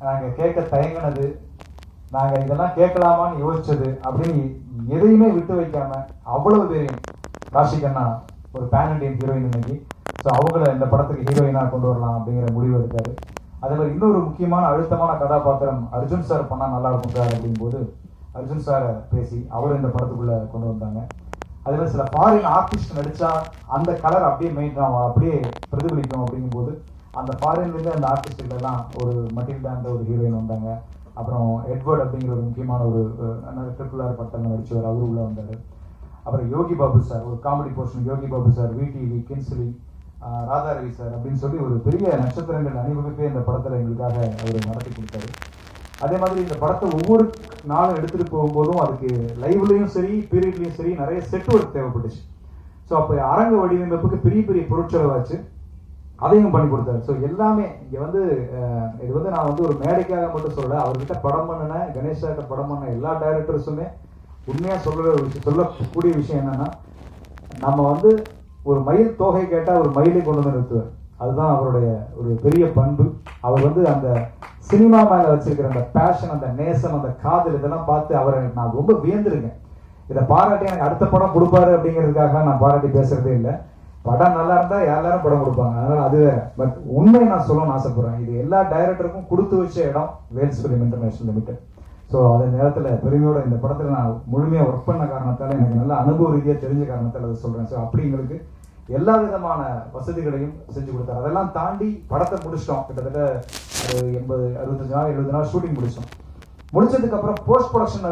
நாங்கள் கேட்க தயங்கினது, நாங்கள் இதெல்லாம் கேட்கலாமான்னு யோசிச்சது அப்படின்னு எதையுமே விட்டு வைக்காம அவ்வளவு பேரையும் ராஷிகண்ணா ஒரு பேன் இண்டியன் ஹீரோயின் இன்னைக்கு. ஸோ அவங்கள இந்த படத்துக்கு ஹீரோயினாக கொண்டு வரலாம் அப்படிங்கிற முடிவு எடுத்தாரு. அதே மாதிரி இன்னொரு முக்கியமான அழுத்தமான கதாபாத்திரம் அர்ஜுன் சார் பண்ணால் நல்லா இருக்கும் சார் அப்படிங்கும்போது அர்ஜுன் சாரை பேசி அவர் இந்த படத்துக்குள்ள கொண்டு வந்தாங்க. அதே மாதிரி சில ஃபாரின் ஆர்டிஸ்ட் நடிச்சா அந்த கலர் அப்படியே மெயின்டைன் ஆகும், அப்படியே பிரதிபலிக்கும் அப்படிங்கும்போது அந்த ஃபாரின்லேருந்து அந்த ஆர்டிஸ்டுகளெல்லாம் ஒரு மட்டில்டான்ற ஒரு ஹீரோயின் வந்தாங்க. அப்புறம் எட்வர்ட் அப்படிங்கிற ஒரு முக்கியமான ஒரு ட்ரிபிள் பட்டங்கள் நடிச்சவர், அவரு உள்ள வந்தார். அப்புறம் யோகி பாபு சார் ஒரு comedy portion, Yogi Babu sir, VTV, Kingsley, Radharavi sir அப்படின்னு சொல்லி ஒரு பெரிய நட்சத்திரங்கள் அணிவகுப்பே இந்த படத்தில் எங்களுக்காக அவர் நடத்தி கொடுத்தாரு. அதே மாதிரி இந்த படத்தை ஒவ்வொரு நாளும் எடுத்துகிட்டு போகும்போதும் அதுக்கு லைவ்லையும் சரி பீரியட்லையும் சரி நிறைய செட் ஒர்க் தேவைப்பட்டுச்சு. ஸோ அப்போ அரங்க வடிவமைப்புக்கு பெரிய பெரிய பொருட்செலவாச்சு, அதையும் பண்ணி கொடுத்தாரு. ஸோ எல்லாமே இங்கே இது நான் ஒரு மேடைக்காக மட்டும் சொல்லலை, அவர்கிட்ட படம் பண்ணின கணேஷாட்ட படம் பண்ண எல்லா டைரக்டர்ஸுமே உண்மையாக சொல்லக்கூடிய விஷயம் என்னன்னா, நம்ம ஒரு மயில் தொகை கேட்டால் ஒரு மயிலை கொண்டு வந்து நிறுத்துவார். அதுதான் அவருடைய ஒரு பெரிய பண்பு. அவர் அந்த சினிமா மேல வச்சிருக்கிற அந்த பேஷன், அந்த நேசம், அந்த காதல், இதெல்லாம் பார்த்து அவரை நான் ரொம்ப வியந்திருக்கேன். இதை பாராட்டி எனக்கு அடுத்த படம் கொடுப்பாரு அப்படிங்கிறதுக்காக நான் பாராட்டி பேசுறதே இல்லை. படம் நல்லா இருந்தா எல்லாரும் படம் கொடுப்பாங்க, அதனால அது வேற. பட் உண்மையை நான் சொல்லணும்னு ஆசைப்படுறேன், இது எல்லா டைரக்டருக்கும் கொடுத்து வச்ச இடம் Vels film international limited. So அதே நேரத்தில் பெருமையோட இந்த படத்தில் நான் முழுமையாக ஒர்க் பண்ண காரணத்தால், எனக்கு நல்ல அனுபவ ரீதியாக தெரிஞ்ச காரணத்தால் அதை சொல்கிறேன். ஸோ அப்படி எங்களுக்கு எல்லா விதமான வசதிகளையும் செஞ்சு கொடுத்தாரு. அதெல்லாம் தாண்டி படத்தை முடிச்சிட்டோம். கிட்டத்தட்ட 65 நாள் 70 நாள் ஷூட்டிங் முடிச்சோம். முடிச்சதுக்கு அப்புறம் போஸ்ட் ப்ரொடக்ஷன்